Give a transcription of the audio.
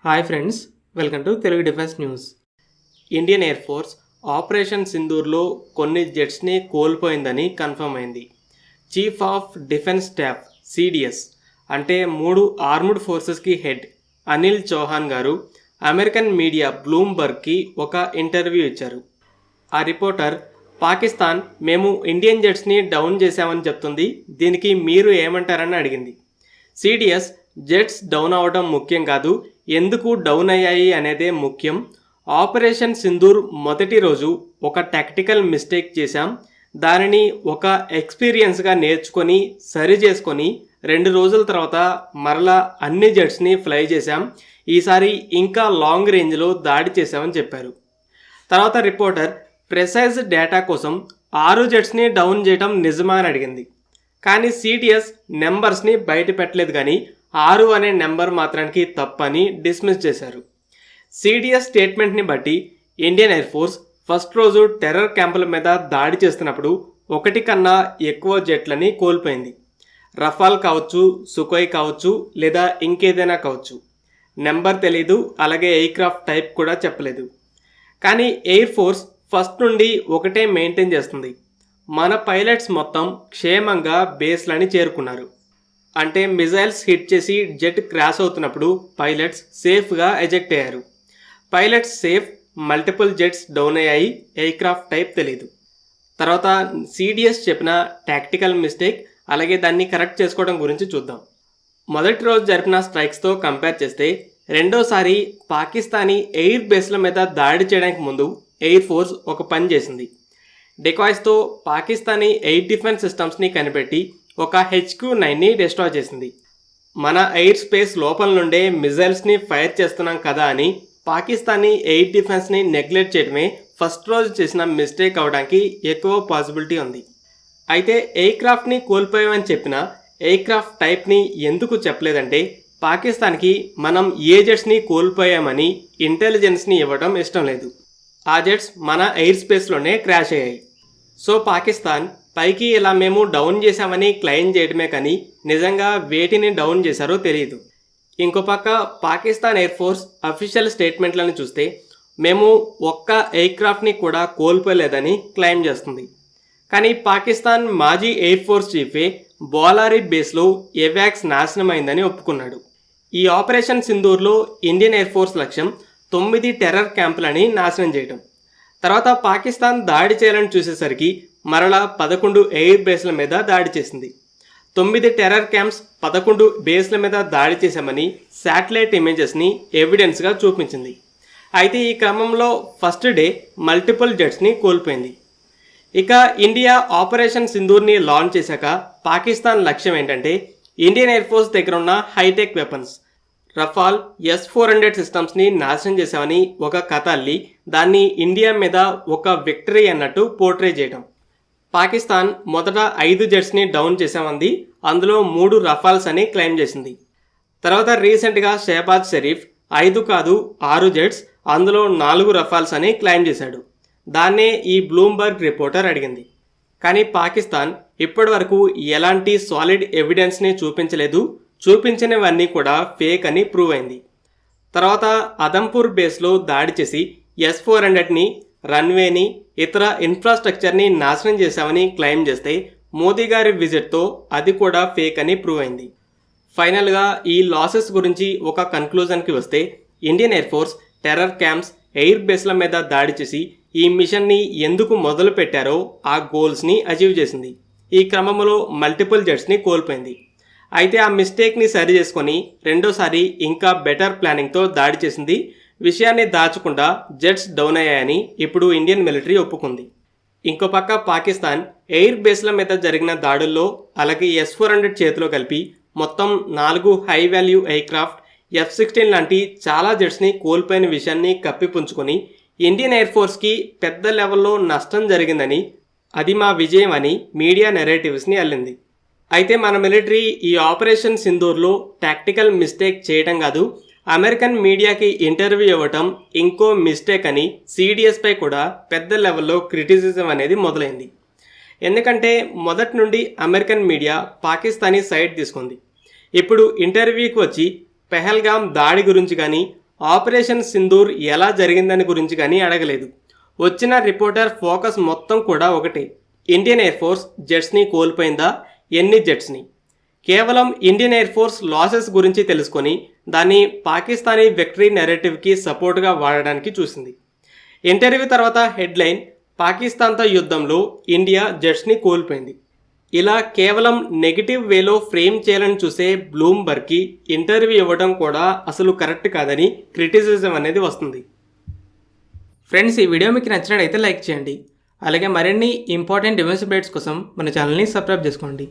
Hi friends, welcome to Telugu defence news. Indian air force operation సింధూర్లో కొన్ని జెట్స్ని కోల్పోయిందని కన్ఫర్మ్ అయింది. Chief of defence staff CDS అంటే 3 ఆర్మ్డ్ ఫోర్సెస్కి హెడ్ అనిల్ చౌహాన్ గారు అమెరికన్ మీడియా బ్లూంబర్గ్కి ఒక ఇంటర్వ్యూ ఇచ్చారు. ఆ రిపోర్టర్ పాకిస్తాన్ మేము ఇండియన్ జెట్స్ని డౌన్ చేశామని చెప్తుంది, దీనికి మీరు ఏమంటారని అడిగింది. సిడిఎస్ జెట్స్ డౌన్ అవడం ముఖ్యం కాదు, ఎందుకు డౌన్ అయ్యాయి అనేదే ముఖ్యం. ఆపరేషన్ సింధూర్ మొదటి రోజు ఒక టాక్టికల్ మిస్టేక్ చేశాం, దానిని ఒక ఎక్స్పీరియన్స్గా నేర్చుకొని సరి చేసుకొని 2 రోజుల తర్వాత మరలా అన్ని జెట్స్ని ఫ్లై చేశాం, ఈసారి ఇంకా లాంగ్ రేంజ్లో దాడి చేశామని చెప్పారు. తర్వాత రిపోర్టర్ ప్రెసైజ్ డేటా కోసం 6 జెట్స్ని డౌన్ చేయడం నిజమా అని అడిగింది. కానీ సిడిఎస్ నెంబర్స్ని బయట పెట్టలేదు, కానీ 6 అనే నెంబర్ మాత్రానికి తప్పని డిస్మిస్ చేశారు. సిడిఎస్ స్టేట్మెంట్ని బట్టి ఇండియన్ ఎయిర్ ఫోర్స్ ఫస్ట్ రోజు టెర్రర్ క్యాంపుల మీద దాడి చేస్తున్నప్పుడు 1 కన్నా ఎక్కువ జెట్లని కోల్పోయింది. రఫాల్ కావచ్చు, సుకోయ్ కావచ్చు, లేదా ఇంకేదైనా కావచ్చు. నెంబర్ తెలీదు, అలాగే ఎయిర్క్రాఫ్ట్ టైప్ కూడా చెప్పలేదు. కానీ ఎయిర్ ఫోర్స్ ఫస్ట్ నుండి ఒకటే మెయింటైన్ చేస్తుంది, మన పైలట్స్ మొత్తం క్షేమంగా బేస్లని చేరుకున్నారు. అంటే మిజైల్స్ హిట్ చేసి జెట్ క్రాష్ అవుతున్నప్పుడు పైలట్స్ సేఫ్గా ఎజెక్ట్ అయ్యారు. Pilots safe, multiple jets down అయ్యాయి, ఎయిర్క్రాఫ్ట్ టైప్ తెలీదు. తర్వాత సిడిఎస్ చెప్పిన టాక్టికల్ మిస్టేక్, అలాగే దాన్ని కరెక్ట్ చేసుకోవడం గురించి చూద్దాం. మొదటి రోజు జరిపిన స్ట్రైక్స్తో కంపేర్ చేస్తే రెండోసారి పాకిస్తానీ ఎయిర్ బేస్ల మీద దాడి చేయడానికి ముందు ఎయిర్ ఫోర్స్ ఒక పని చేసింది. డెకాయ్స్తో పాకిస్తానీ ఎయిర్ డిఫెన్స్ సిస్టమ్స్ని కనిపెట్టి ఒక HQ-9ని డిస్ట్రాయ్ చేసింది. మన ఎయిర్ స్పేస్ లోపల నుండే మిజైల్స్ని ఫైర్ చేస్తున్నాం కదా అని పాకిస్తానీ ఎయిర్ డిఫెన్స్ని నెగ్లెక్ట్ చేయడమే ఫస్ట్ రోజు చేసిన మిస్టేక్ అవడానికి ఎక్కువ పాసిబిలిటీ ఉంది. అయితే ఎయిర్క్రాఫ్ట్ని కోల్పోయామని చెప్పిన ఎయిర్క్రాఫ్ట్ టైప్ని ఎందుకు చెప్పలేదంటే పాకిస్తాన్కి మనం ఏ జెట్స్ని కోల్పోయామని ఇంటెలిజెన్స్ని ఇవ్వడం ఇష్టం లేదు. ఆ జెట్స్ మన ఎయిర్ స్పేస్లోనే క్రాష్ అయ్యాయి. సో పాకిస్తాన్ పైకి ఇలా మేము డౌన్ చేశామని క్లెయిమ్ చేయడమే కానీ నిజంగా వేటిని డౌన్ చేశారో తెలియదు. ఇంకో పక్క పాకిస్తాన్ ఎయిర్ ఫోర్స్ అఫీషియల్ స్టేట్మెంట్లను చూస్తే మేము ఒక్క ఎయిర్క్రాఫ్ట్ని కూడా కోల్పోలేదని క్లెయిమ్ చేస్తుంది. కానీ పాకిస్తాన్ మాజీ ఎయిర్ ఫోర్స్ చీఫే బోలారీ బేస్లో ఎవాక్స్ నాశనమైందని ఒప్పుకున్నాడు. ఈ ఆపరేషన్ సింధూర్లో ఇండియన్ ఎయిర్ ఫోర్స్ లక్ష్యం 9 టెర్రర్ క్యాంపులని నాశనం చేయడం. తర్వాత పాకిస్తాన్ దాడి చేయాలని చూసేసరికి మరలా 11 ఎయిర్ బేస్ల మీద దాడి చేసింది. 9 టెర్రర్ క్యాంప్స్, 11 బేస్ల మీద దాడి చేశామని శాటిలైట్ ఇమేజెస్ని ఎవిడెన్స్గా చూపించింది. అయితే ఈ క్రమంలో ఫస్ట్ డే మల్టిపుల్ జెట్స్ని కోల్పోయింది. ఇక ఇండియా ఆపరేషన్ సింధూర్ని లాంచ్ చేశాక పాకిస్తాన్ లక్ష్యం ఏంటంటే ఇండియన్ ఎయిర్ ఫోర్స్ దగ్గర ఉన్న హైటెక్ వెపన్స్ రఫాల్ S-400 సిస్టమ్స్ని నాశనం చేశామని ఒక కథ అల్లి దాన్ని ఇండియా మీద ఒక విక్టరీ అన్నట్టు పోర్ట్రే చేయడం. పాకిస్తాన్ మొదట 5 జెట్స్ని డౌన్ చేశామంది, అందులో 3 రఫాల్స్ అని క్లెయిమ్ చేసింది. తర్వాత రీసెంట్గా షెహబాజ్ షరీఫ్ 5 కాదు 6 జెట్స్, అందులో 4 రఫాల్స్ అని క్లెయిమ్ చేశాడు. దాన్నే ఈ బ్లూంబర్గ్ రిపోర్టర్ అడిగింది. కానీ పాకిస్తాన్ ఇప్పటి వరకు ఎలాంటి సాలిడ్ ఎవిడెన్స్ని చూపించలేదు, చూపించినవన్నీ కూడా ఫేక్ అని ప్రూవ్ అయింది. తర్వాత అదంపూర్ బేస్లో దాడి చేసి S-400ని, రన్వేని, ఇతర ఇన్ఫ్రాస్ట్రక్చర్ని నాశనం చేశామని క్లెయిమ్ చేస్తే మోదీ గారి విజిట్తో అది కూడా ఫేక్ అని ప్రూవ్ అయింది. ఫైనల్గా ఈ లాసెస్ గురించి ఒక కన్క్లూజన్కి వస్తే Indian air force terror camps, air బేస్ల మీద దాడి చేసి ఈ మిషన్ని ఎందుకు మొదలు పెట్టారో ఆ గోల్స్ని అచీవ్ చేసింది. ఈ క్రమంలో మల్టిపుల్ జెట్స్ని కోల్పోయింది. అయితే ఆ మిస్టేక్ని సరి చేసుకొని రెండోసారి ఇంకా బెటర్ ప్లానింగ్తో దాడి చేసింది. విషయాన్ని దాచకుండా జెట్స్ డౌన్ అయ్యాయని ఇప్పుడు ఇండియన్ మిలిటరీ ఒప్పుకుంది. ఇంకో పక్క పాకిస్తాన్ ఎయిర్ బేస్ల మీద జరిగిన దాడుల్లో అలాగే S-400 చేతిలో కలిపి మొత్తం 4 హై వాల్యూ ఎయిర్క్రాఫ్ట్, F-16 లాంటి చాలా జెట్స్ని కోల్పోయిన విషయాన్ని కప్పిపుంచుకొని ఇండియన్ ఎయిర్ ఫోర్స్కి పెద్ద లెవెల్లో నష్టం జరిగిందని, అది మా విజయం అని మీడియా నెరేటివ్స్ని అల్లింది. అయితే మన మిలిటరీ ఈ ఆపరేషన్ సింధూర్లో టాక్టికల్ మిస్టేక్ చేయడం కాదు, అమెరికన్ మీడియాకి ఇంటర్వ్యూ ఇవ్వటం ఇంకో మిస్టేక్ అని సిడిఎస్పై కూడా పెద్ద లెవెల్లో క్రిటిసిజం అనేది మొదలైంది. ఎందుకంటే మొదటి నుండి అమెరికన్ మీడియా పాకిస్తానీ సైడ్ తీసుకుంది. ఇప్పుడు ఇంటర్వ్యూకి వచ్చి పెహల్గామ్ దాడి గురించి కానీ ఆపరేషన్ సింధూర్ ఎలా జరిగిందని గురించి కానీ అడగలేదు. వచ్చిన రిపోర్టర్ ఫోకస్ మొత్తం కూడా ఒకటే, ఇండియన్ ఎయిర్ ఫోర్స్ జెట్స్ని కోల్పోయిందా, ఎన్ని జెట్స్ని. కేవలం ఇండియన్ ఎయిర్ ఫోర్స్ లాసెస్ గురించి తెలుసుకొని దాన్ని పాకిస్తానీ విక్టరీ నెరేటివ్కి సపోర్ట్గా వాడడానికి చూసింది. ఇంటర్వ్యూ తర్వాత హెడ్లైన్, పాకిస్తాన్తో యుద్ధంలో ఇండియా జెట్స్ని కోల్పోయింది. ఇలా కేవలం నెగిటివ్ వేలో ఫ్రేమ్ చేయాలని చూసే బ్లూంబర్గ్కి ఇంటర్వ్యూ ఇవ్వడం కూడా అసలు కరెక్ట్ కాదని క్రిటిసిజం అనేది వస్తుంది. ఫ్రెండ్స్, ఈ వీడియో మీకు నచ్చినట్లయితే లైక్ చేయండి. అలాగే మరిన్ని ఇంపార్టెంట్ డిఫెన్స్ అప్డేట్స్ కోసం మన ఛానల్ని సబ్స్క్రైబ్ చేసుకోండి.